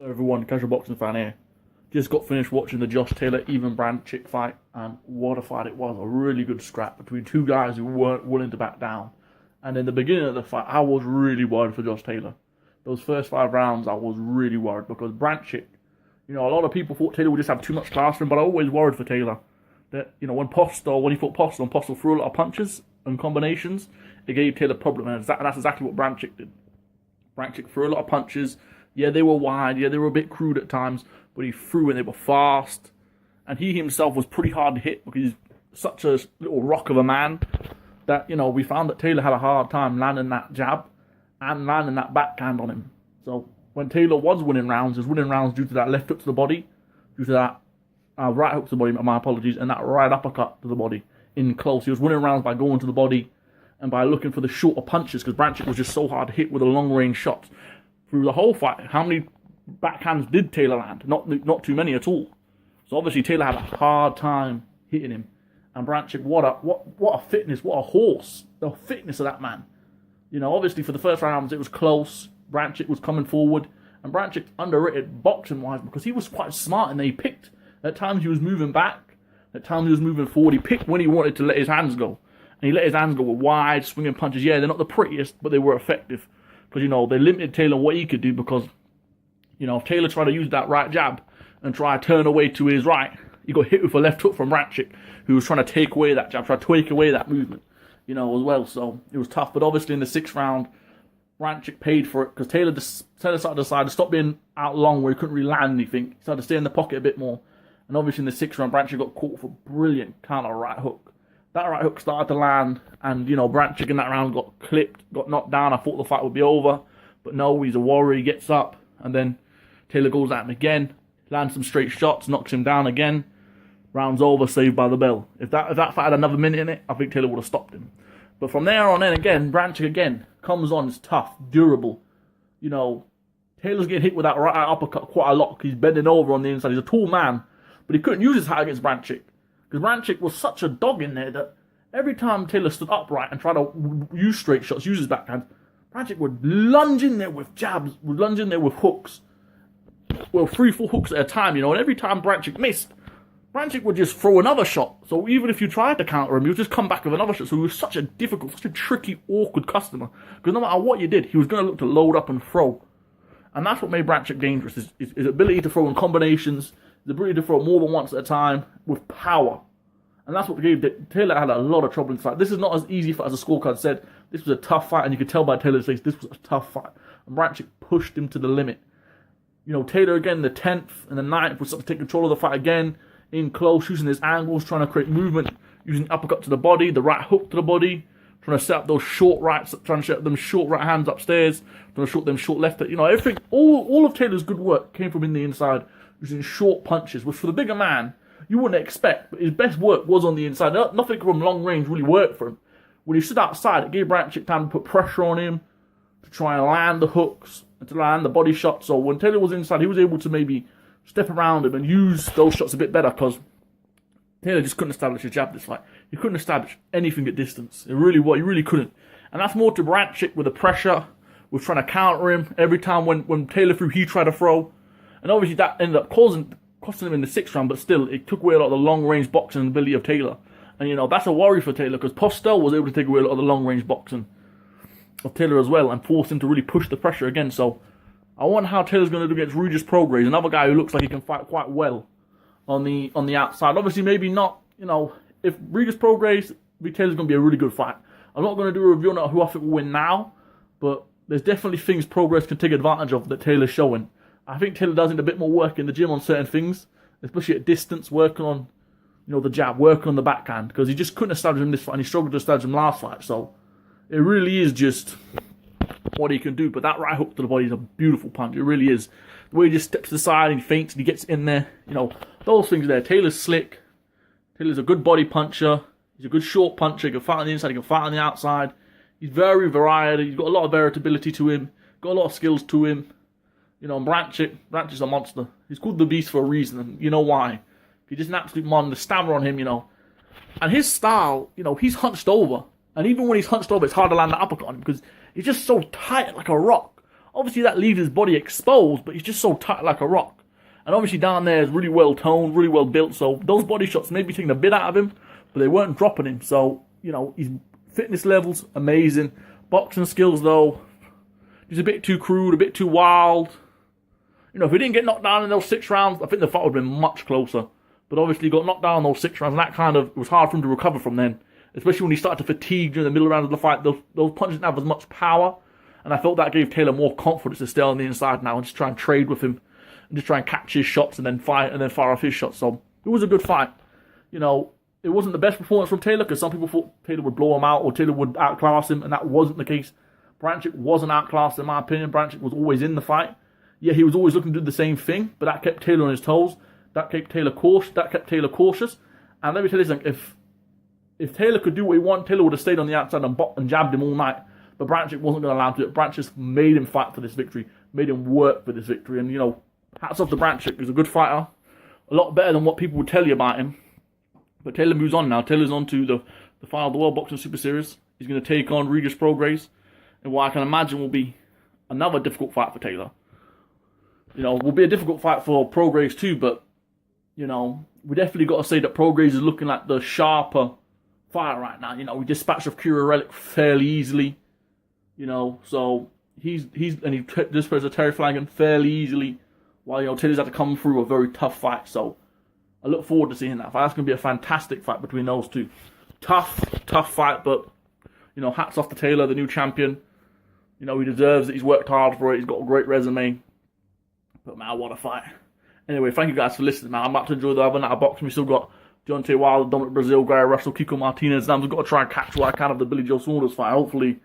Everyone, casual boxing fan here. Just got finished watching the Josh Taylor Even Baranchyk fight, and what a fight it was. A really good scrap between two guys who weren't willing to back down. And in the beginning of the fight, I was really worried for Josh Taylor. Those first 5 rounds, I was really worried because Baranchyk, a lot of people thought Taylor would just have too much class for him, but I always worried for Taylor. That, when he fought Postel threw a lot of punches and combinations, it gave Taylor problem, and that's exactly what Baranchyk did. Baranchyk threw a lot of punches. Yeah, they were wide. Yeah, they were a bit crude at times, but he threw and they were fast. And he himself was pretty hard to hit because he's such a little rock of a man that, we found that Taylor had a hard time landing that jab and landing that backhand on him. So when Taylor was winning rounds, he was winning rounds due to that left hook to the body, due to that right hook to the body, my apologies, and that right uppercut to the body in close. He was winning rounds by going to the body and by looking for the shorter punches because Baranchyk was just so hard to hit with a long-range shot. Through the whole fight, how many backhands did Taylor land? Not too many at all. So obviously Taylor had a hard time hitting him. And Baranchyk, what a fitness, what a horse. The fitness of that man. Obviously for the first rounds it was close. Baranchyk was coming forward. And Baranchyk underrated boxing-wise because he was quite smart and he picked. At times he was moving back. At times he was moving forward. He picked when he wanted to let his hands go. And he let his hands go with wide, swinging punches. Yeah, they're not the prettiest, but they were effective. Because, they limited Taylor what he could do because, if Taylor tried to use that right jab and try to turn away to his right, he got hit with a left hook from Baranchyk, who was trying to take away that jab, try to take away that movement, as well. So it was tough. But obviously in the 6th round, Baranchyk paid for it because Taylor started to decide to stop being out long where he couldn't really land anything. He started to stay in the pocket a bit more. And obviously in the 6th round, Baranchyk got caught for a brilliant counter right hook. That right hook started to land, and, Baranchyk in that round got clipped, got knocked down. I thought the fight would be over, but no, he's a warrior. He gets up, and then Taylor goes at him again, lands some straight shots, knocks him down again. Round's over, saved by the bell. If that fight had another minute in it, I think Taylor would have stopped him. But from there on in, again, Baranchyk again comes on, is tough, durable. Taylor's getting hit with that right uppercut quite a lot because he's bending over on the inside. He's a tall man, but he couldn't use his height against Baranchyk. Because Baranchyk was such a dog in there that every time Taylor stood upright and tried to use straight shots, use his backhand, Baranchyk would lunge in there with jabs, would lunge in there with hooks. Well, 3-4 hooks at a time, and every time Baranchyk missed, Baranchyk would just throw another shot. So even if you tried to counter him, he would just come back with another shot. So he was such a difficult, such a tricky, awkward customer. Because no matter what you did, he was going to look to load up and throw. And that's what made Baranchyk dangerous, his ability to throw in combinations, the ability to throw more than once at a time with power. And that's what gave Taylor had a lot of trouble in the fight. This is not as easy fight as the scorecard said. This was a tough fight, and you could tell by Taylor's face this was a tough fight. And Baranchyk pushed him to the limit. Taylor again, the 10th and the 9th was starting to take control of the fight again, in close, using his angles, trying to create movement, using uppercut to the body, the right hook to the body, trying to set up those short rights, trying to set up them short right hands upstairs, trying to short them short left. Everything, all of Taylor's good work came from in the inside, using short punches, which for the bigger man, you wouldn't expect, but his best work was on the inside. Nothing from long range really worked for him. When he stood outside, it gave Baranchyk time to put pressure on him, to try and land the hooks, and to land the body shots. So when Taylor was inside, he was able to maybe step around him and use those shots a bit better, because Taylor just couldn't establish his jab this fight. He couldn't establish anything at distance. He really couldn't. And that's more to Baranchyk with the pressure, with trying to counter him. Every time when Taylor threw, he tried to throw. And obviously that ended up costing him in the 6th round, but still, it took away a lot of the long-range boxing ability of Taylor. And, that's a worry for Taylor, because Postel was able to take away a lot of the long-range boxing of Taylor as well, and force him to really push the pressure again. So, I wonder how Taylor's going to do against Regis Prograis, another guy who looks like he can fight quite well on the outside. Obviously, maybe not, if Regis Prograis, Taylor's going to be a really good fight. I'm not going to do a review on who I think will win now, but there's definitely things Prograis can take advantage of that Taylor's showing. I think Taylor does need a bit more work in the gym on certain things, especially at distance, working on, the jab, working on the backhand, because he just couldn't establish him this fight, and he struggled to establish him last fight. So it really is just what he can do. But that right hook to the body is a beautiful punch. It really is. The way he just steps to the side and he feints and he gets in there, those things there. Taylor's slick. Taylor's a good body puncher. He's a good short puncher. He can fight on the inside. He can fight on the outside. He's very varied. He's got a lot of variability to him. Got a lot of skills to him. Barancyk's a monster. He's called the Beast for a reason, and you know why. He's just an absolute monster. The stamina on him, And his style, he's hunched over. And even when he's hunched over, it's hard to land the uppercut on him because he's just so tight like a rock. Obviously, that leaves his body exposed, but he's just so tight like a rock. And obviously, down there is really well toned, really well built. So those body shots may be taking a bit out of him, but they weren't dropping him. So, you know, his fitness levels, amazing. Boxing skills, though, he's a bit too crude, a bit too wild. You know, if he didn't get knocked down in those 6 rounds, I think the fight would have been much closer. But obviously, he got knocked down in those 6 rounds, and that kind of, it was hard for him to recover from then. Especially when he started to fatigue during the middle round of the fight. Those punches didn't have as much power. And I felt that gave Taylor more confidence to stay on the inside now and just try and trade with him. And just try and catch his shots and then fight and then fire off his shots. So, it was a good fight. You know, it wasn't the best performance from Taylor because some people thought Taylor would blow him out or Taylor would outclass him. And that wasn't the case. Baranchyk wasn't outclassed in my opinion. Baranchyk was always in the fight. Yeah, he was always looking to do the same thing. But that kept Taylor on his toes. That kept Taylor cautious. And let me tell you something. If Taylor could do what he wanted, Taylor would have stayed on the outside and jabbed him all night. But Baranchyk wasn't going to allow him to do it. Baranchyk made him fight for this victory. Made him work for this victory. And, you know, hats off to Baranchyk. He's a good fighter. A lot better than what people would tell you about him. But Taylor moves on now. Taylor's on to the final of the World Boxing Super Series. He's going to take on Regis Prograis. And what I can imagine will be another difficult fight for Taylor. You know, will be a difficult fight for Prograis too. But, you know, we definitely got to say that Prograis is looking like the sharper fighter right now. You know, he dispatched of Kira Relic fairly easily. You know, so he's disposed of Terry Flanagan fairly easily. While, you know, Taylor's had to come through a very tough fight. So I look forward to seeing that fight. That's going to be a fantastic fight between those two. Tough fight, but, you know, hats off to Taylor, the new champion. You know, he deserves it. He's worked hard for it. He's got a great resume. But, man, what a fight. Anyway, thank you guys for listening, man. I'm about to enjoy the other night of boxing. We still got Deontay Wilder, Dominic Brazil, Gary Russell, Kiko Martinez. Now we've got to try and catch what I can of the Billy Joe Saunders fight. Hopefully,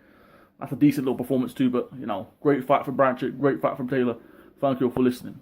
that's a decent little performance too. But, you know, great fight from Baranchyk, great fight from Taylor. Thank you all for listening.